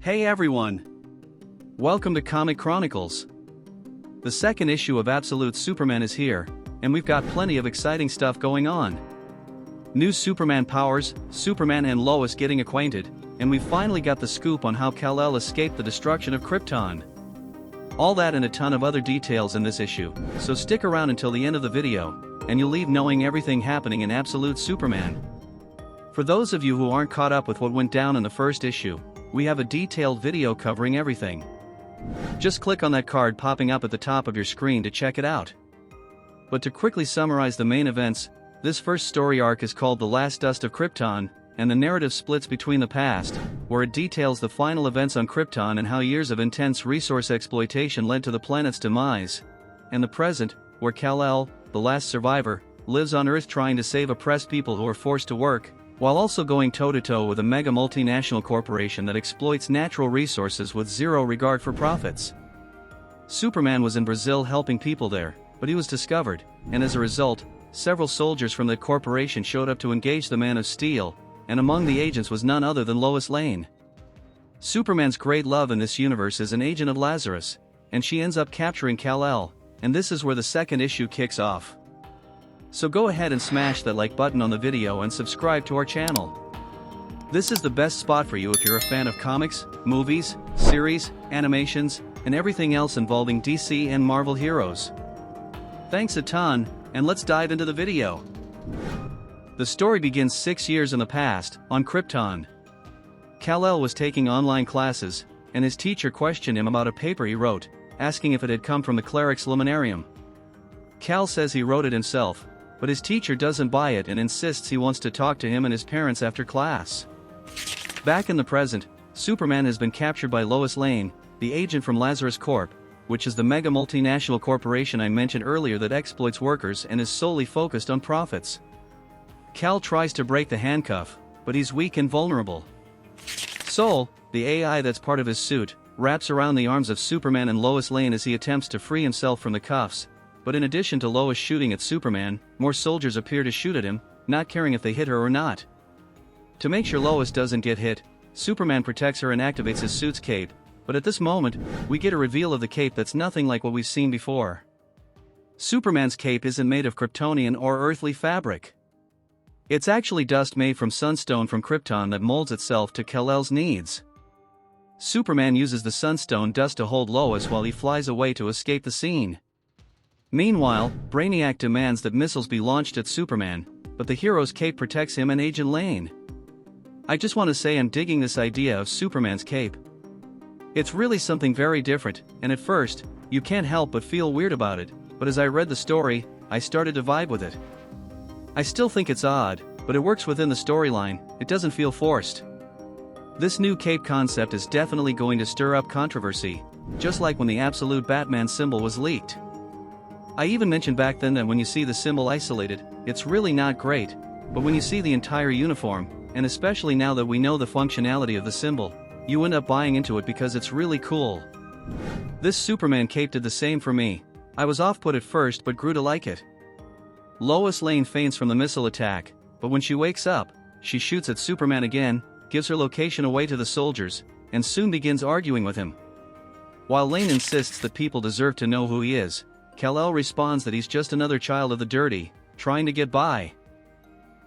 Hey everyone! Welcome to Comic Chronicles. The second issue of Absolute Superman is here, and we've got plenty of exciting stuff going on. New Superman powers, Superman and Lois getting acquainted, and we've finally got the scoop on how Kal-El escaped the destruction of Krypton. All that and a ton of other details in this issue, so stick around until the end of the video, and you'll leave knowing everything happening in Absolute Superman. For those of you who aren't caught up with what went down in the first issue, we have a detailed video covering everything. Just click on that card popping up at the top of your screen to check it out. But to quickly summarize the main events, this first story arc is called The Last Dust of Krypton, and the narrative splits between the past, where it details the final events on Krypton and how years of intense resource exploitation led to the planet's demise, and the present, where Kal-El, the last survivor, lives on Earth trying to save oppressed people who are forced to work, while also going toe-to-toe with a mega multinational corporation that exploits natural resources with zero regard for profits. Superman was in Brazil helping people there, but he was discovered, and as a result, several soldiers from the corporation showed up to engage the Man of Steel, and among the agents was none other than Lois Lane. Superman's great love in this universe is an agent of Lazarus, and she ends up capturing Kal-El, and this is where the second issue kicks off. So go ahead and smash that like button on the video and subscribe to our channel. This is the best spot for you if you're a fan of comics, movies, series, animations, and everything else involving DC and Marvel heroes. Thanks a ton, and let's dive into the video. The story begins 6 years in the past, on Krypton. Kal-El was taking online classes, and his teacher questioned him about a paper he wrote, asking if it had come from the cleric's luminarium. Kal says he wrote it himself, but his teacher doesn't buy it and insists he wants to talk to him and his parents after class. Back in the present, Superman has been captured by Lois Lane, the agent from Lazarus Corp, which is the mega multinational corporation I mentioned earlier that exploits workers and is solely focused on profits. Kal tries to break the handcuff, but he's weak and vulnerable. Sol, the AI that's part of his suit, wraps around the arms of Superman and Lois Lane as he attempts to free himself from the cuffs, but in addition to Lois shooting at Superman, more soldiers appear to shoot at him, not caring if they hit her or not. To make sure Lois doesn't get hit, Superman protects her and activates his suit's cape, but at this moment, we get a reveal of the cape that's nothing like what we've seen before. Superman's cape isn't made of Kryptonian or earthly fabric. It's actually dust made from Sunstone from Krypton that molds itself to Kal-El's needs. Superman uses the Sunstone dust to hold Lois while he flies away to escape the scene. Meanwhile, Brainiac demands that missiles be launched at Superman, but the hero's cape protects him and Agent Lane. I just want to say I'm digging this idea of Superman's cape. It's really something very different, and at first, you can't help but feel weird about it, but as I read the story, I started to vibe with it. I still think it's odd, but it works within the storyline, it doesn't feel forced. This new cape concept is definitely going to stir up controversy, just like when the Absolute Batman symbol was leaked. I even mentioned back then that when you see the symbol isolated, it's really not great, but when you see the entire uniform, and especially now that we know the functionality of the symbol, you end up buying into it because it's really cool. This Superman cape did the same for me. I was off-put at first but grew to like it. Lois Lane faints from the missile attack, but when she wakes up, she shoots at Superman again, gives her location away to the soldiers, and soon begins arguing with him. While Lane insists that people deserve to know who he is, Kal-El responds that he's just another child of the dirty, trying to get by.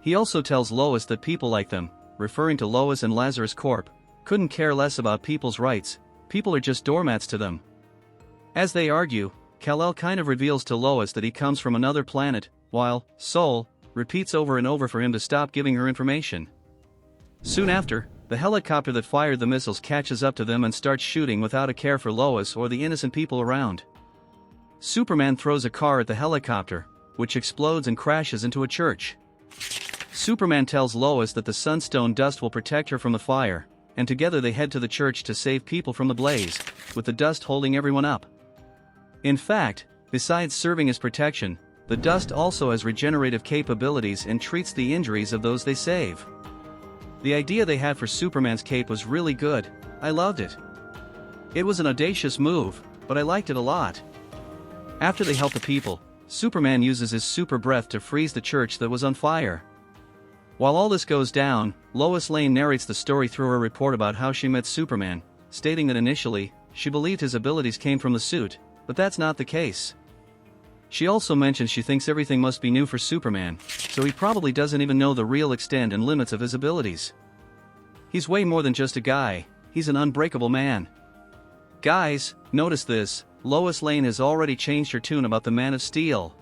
He also tells Lois that people like them, referring to Lois and Lazarus Corp, couldn't care less about people's rights, people are just doormats to them. As they argue, Kal-El kind of reveals to Lois that he comes from another planet, while Sol repeats over and over for him to stop giving her information. Soon after, the helicopter that fired the missiles catches up to them and starts shooting without a care for Lois or the innocent people around. Superman throws a car at the helicopter, which explodes and crashes into a church. Superman tells Lois that the Sunstone dust will protect her from the fire, and together they head to the church to save people from the blaze, with the dust holding everyone up. In fact, besides serving as protection, the dust also has regenerative capabilities and treats the injuries of those they save. The idea they had for Superman's cape was really good, I loved it. It was an audacious move, but I liked it a lot. After they help the people, Superman uses his super breath to freeze the church that was on fire. While all this goes down, Lois Lane narrates the story through her report about how she met Superman, stating that initially, she believed his abilities came from the suit, but that's not the case. She also mentions she thinks everything must be new for Superman, so he probably doesn't even know the real extent and limits of his abilities. He's way more than just a guy, he's an unbreakable man. Guys, notice this, Lois Lane has already changed her tune about the Man of Steel.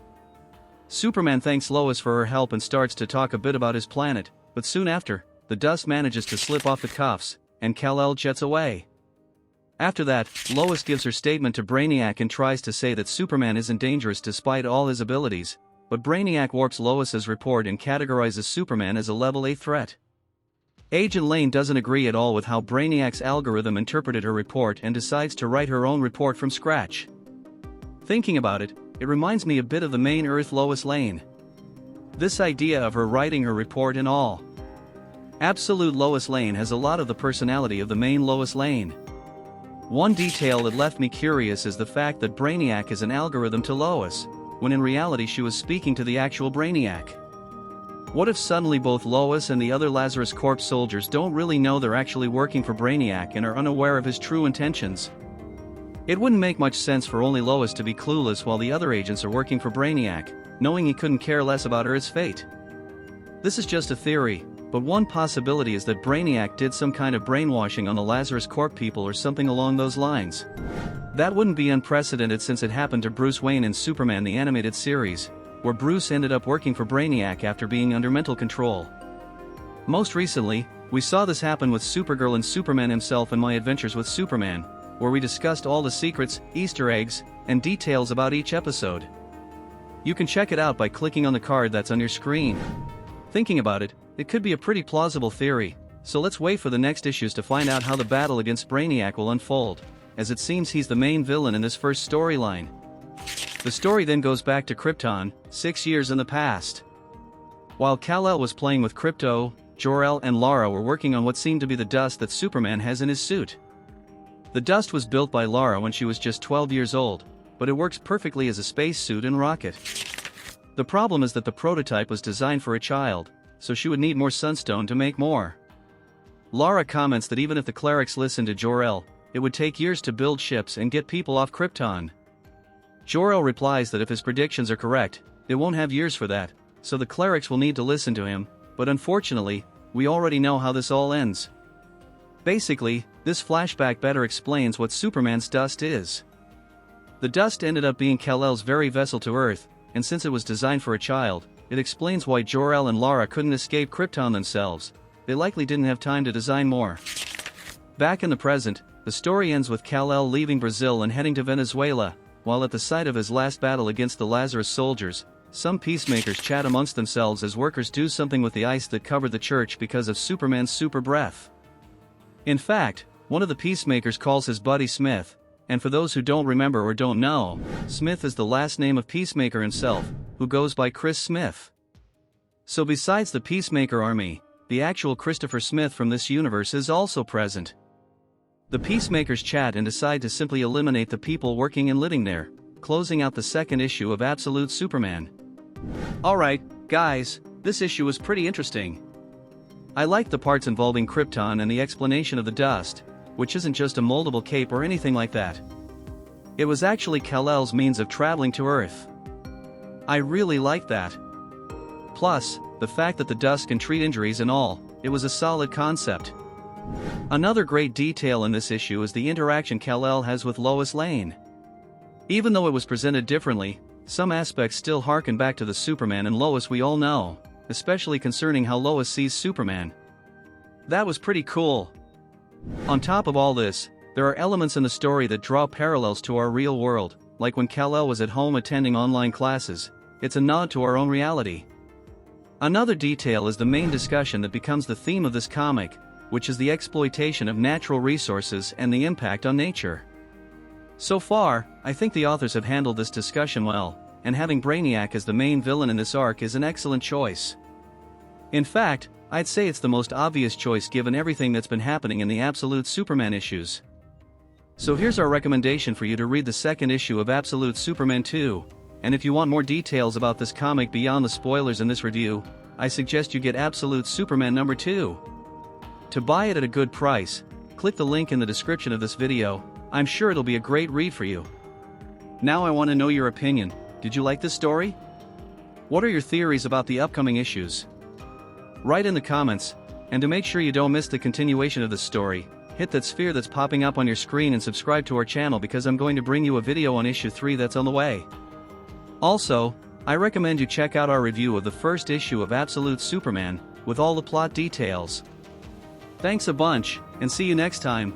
Superman thanks Lois for her help and starts to talk a bit about his planet, but soon after, the dust manages to slip off the cuffs, and Kal-El jets away. After that, Lois gives her statement to Brainiac and tries to say that Superman isn't dangerous despite all his abilities, but Brainiac warps Lois's report and categorizes Superman as a level A threat. Agent Lane doesn't agree at all with how Brainiac's algorithm interpreted her report and decides to write her own report from scratch. Thinking about it, it reminds me a bit of the main Earth Lois Lane. This idea of her writing her report and all. Absolute Lois Lane has a lot of the personality of the main Lois Lane. One detail that left me curious is the fact that Brainiac is an algorithm to Lois, when in reality she was speaking to the actual Brainiac. What if suddenly both Lois and the other Lazarus Corp soldiers don't really know they're actually working for Brainiac and are unaware of his true intentions? It wouldn't make much sense for only Lois to be clueless while the other agents are working for Brainiac, knowing he couldn't care less about Earth's fate. This is just a theory, but one possibility is that Brainiac did some kind of brainwashing on the Lazarus Corp people or something along those lines. That wouldn't be unprecedented since it happened to Bruce Wayne in Superman the Animated Series, where Bruce ended up working for Brainiac after being under mental control. Most recently, we saw this happen with Supergirl and Superman himself in My Adventures with Superman, where we discussed all the secrets, Easter eggs, and details about each episode. You can check it out by clicking on the card that's on your screen. Thinking about it, it could be a pretty plausible theory, so let's wait for the next issues to find out how the battle against Brainiac will unfold, as it seems he's the main villain in this first storyline. The story then goes back to Krypton, 6 years in the past. While Kal-El was playing with Krypto, Jor-El and Lara were working on what seemed to be the dust that Superman has in his suit. The dust was built by Lara when she was just 12 years old, but it works perfectly as a spacesuit and rocket. The problem is that the prototype was designed for a child, so she would need more Sunstone to make more. Lara comments that even if the clerics listened to Jor-El, it would take years to build ships and get people off Krypton. Jor-El replies that if his predictions are correct, they won't have years for that, so the clerics will need to listen to him, but unfortunately, we already know how this all ends. Basically, this flashback better explains what Superman's dust is. The dust ended up being Kal-El's very vessel to Earth, and since it was designed for a child, it explains why Jor-El and Lara couldn't escape Krypton themselves. They likely didn't have time to design more. Back in the present, the story ends with Kal-El leaving Brazil and heading to Venezuela, while at the site of his last battle against the Lazarus soldiers, some peacemakers chat amongst themselves as workers do something with the ice that covered the church because of Superman's super breath. In fact, one of the peacemakers calls his buddy Smith, and for those who don't remember or don't know, Smith is the last name of Peacemaker himself, who goes by Chris Smith. So besides the Peacemaker army, the actual Christopher Smith from this universe is also present. The Peacemakers chat and decide to simply eliminate the people working and living there, closing out the second issue of Absolute Superman. Alright, guys, this issue was pretty interesting. I liked the parts involving Krypton and the explanation of the dust, which isn't just a moldable cape or anything like that. It was actually Kal-El's means of traveling to Earth. I really liked that. Plus, the fact that the dust can treat injuries and all, it was a solid concept. Another great detail in this issue is the interaction Kal-El has with Lois Lane. Even though it was presented differently, some aspects still harken back to the Superman and Lois we all know, especially concerning how Lois sees Superman. That was pretty cool. On top of all this, there are elements in the story that draw parallels to our real world, like when Kal-El was at home attending online classes. It's a nod to our own reality. Another detail is the main discussion that becomes the theme of this comic, which is the exploitation of natural resources and the impact on nature. So far, I think the authors have handled this discussion well, and having Brainiac as the main villain in this arc is an excellent choice. In fact, I'd say it's the most obvious choice given everything that's been happening in the Absolute Superman issues. So here's our recommendation for you to read the second issue of Absolute Superman 2, and if you want more details about this comic beyond the spoilers in this review, I suggest you get Absolute Superman number 2. To buy it at a good price, click the link in the description of this video. I'm sure it'll be a great read for you. Now I want to know your opinion. Did you like this story? What are your theories about the upcoming issues? Write in the comments, and to make sure you don't miss the continuation of this story, hit that sphere that's popping up on your screen and subscribe to our channel because I'm going to bring you a video on issue 3 that's on the way. Also, I recommend you check out our review of the first issue of Absolute Superman, with all the plot details. Thanks a bunch, and see you next time.